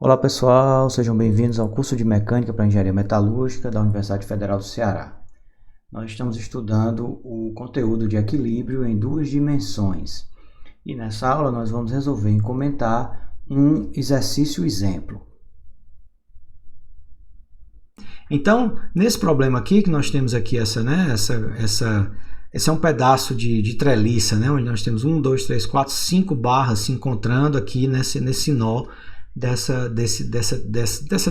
Olá pessoal, sejam bem-vindos ao curso de Mecânica para Engenharia Metalúrgica da Universidade Federal do Ceará. Nós estamos estudando o conteúdo de equilíbrio em duas dimensões e nessa aula nós vamos resolver e comentar um exercício exemplo. Então, nesse problema aqui que nós temos aqui esse é um pedaço de treliça, né, onde nós temos 1, 2, 3, 4, 5 barras se encontrando aqui nesse nó dessa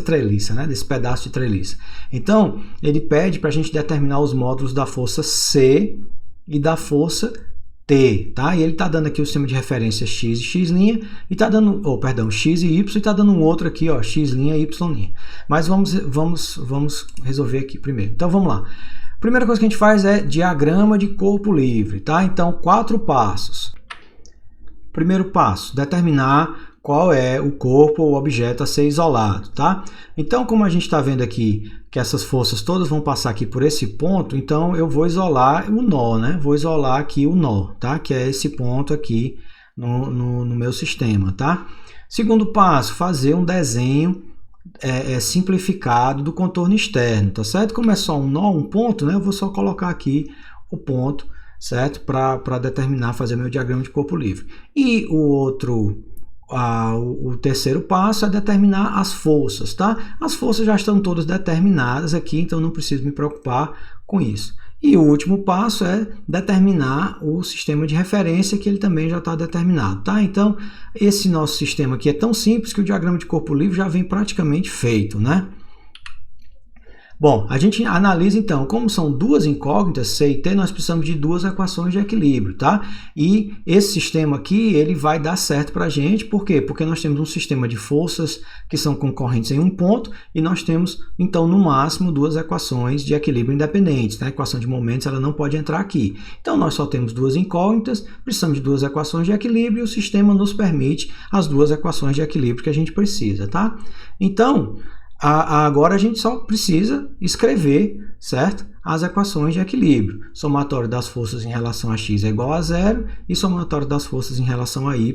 treliça, né, desse pedaço de treliça. Então, ele pede para a gente determinar os módulos da força C e da força T, tá? E ele está dando aqui o sistema de referência X e X', e está dando, X e Y, e está dando um outro aqui, ó, X' e Y'. Mas vamos resolver aqui primeiro. Então, vamos lá. A primeira coisa que a gente faz é diagrama de corpo livre, tá? Então, 4 passos. Primeiro passo, determinar qual é o corpo ou objeto a ser isolado, tá? Então, como a gente está vendo aqui que essas forças todas vão passar aqui por esse ponto, então eu vou isolar o nó, né? Vou isolar aqui o nó, tá? Que é esse ponto aqui no meu sistema, tá? Segundo passo, fazer um desenho simplificado do contorno externo, tá certo? Como é só um nó, um ponto, né? Eu vou só colocar aqui o ponto, certo? Para determinar, fazer meu diagrama de corpo livre. E o terceiro passo é determinar as forças, tá? As forças já estão todas determinadas aqui, então não preciso me preocupar com isso. E o último passo é determinar o sistema de referência, que ele também já está determinado, tá? Então, esse nosso sistema aqui é tão simples que o diagrama de corpo livre já vem praticamente feito, né? Bom, a gente analisa então, como são duas incógnitas, C e T, nós precisamos de duas equações de equilíbrio, tá? E esse sistema aqui, ele vai dar certo para a gente, por quê? Porque nós temos um sistema de forças que são concorrentes em um ponto e nós temos, então, no máximo, duas equações de equilíbrio independentes, tá? A equação de momentos, ela não pode entrar aqui. Então, nós só temos duas incógnitas, precisamos de duas equações de equilíbrio e o sistema nos permite as duas equações de equilíbrio que a gente precisa, tá? Então, agora a gente só precisa escrever, certo? As equações de equilíbrio. Somatório das forças em relação a x é igual a 0 e somatório das forças em relação a y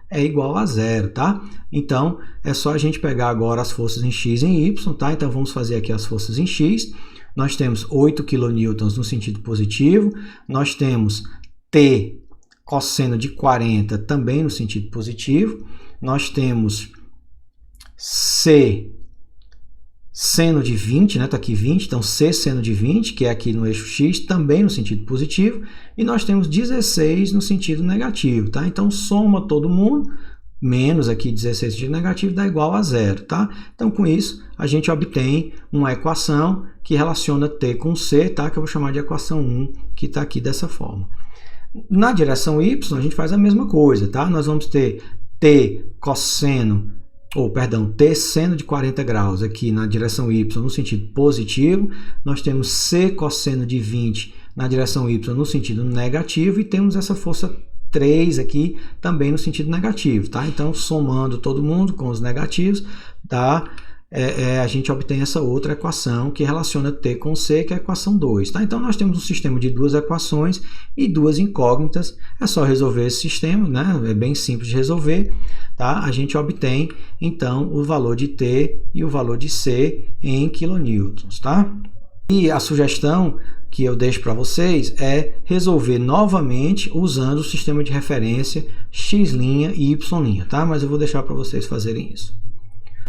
é igual a 0, tá? Então, é só a gente pegar agora as forças em x e em y, tá? Então, vamos fazer aqui as forças em x. Nós temos 8 kN no sentido positivo. Nós temos T cosseno de 40 também no sentido positivo. Nós temos C seno de 20, né? Tá aqui 20, então C seno de 20, que é aqui no eixo X, também no sentido positivo, e nós temos 16 no sentido negativo, tá? Então, soma todo mundo, menos aqui 16 no sentido negativo, dá igual a 0, tá? Então, com isso, a gente obtém uma equação que relaciona T com C, tá? Que eu vou chamar de equação 1, que está aqui dessa forma. Na direção Y, a gente faz a mesma coisa, tá? Nós vamos ter T seno de 40 graus aqui na direção Y no sentido positivo, nós temos C cosseno de 20 na direção Y no sentido negativo e temos essa força 3 aqui também no sentido negativo, tá? Então, somando todo mundo com os negativos, a gente obtém essa outra equação que relaciona T com C, que é a equação 2, tá? Então, nós temos um sistema de duas equações e duas incógnitas, é só resolver esse sistema, né? É bem simples de resolver, tá? A gente obtém, então, o valor de T e o valor de C em kilonewtons, tá? E a sugestão que eu deixo para vocês é resolver novamente usando o sistema de referência X' e Y', tá? Mas eu vou deixar para vocês fazerem isso.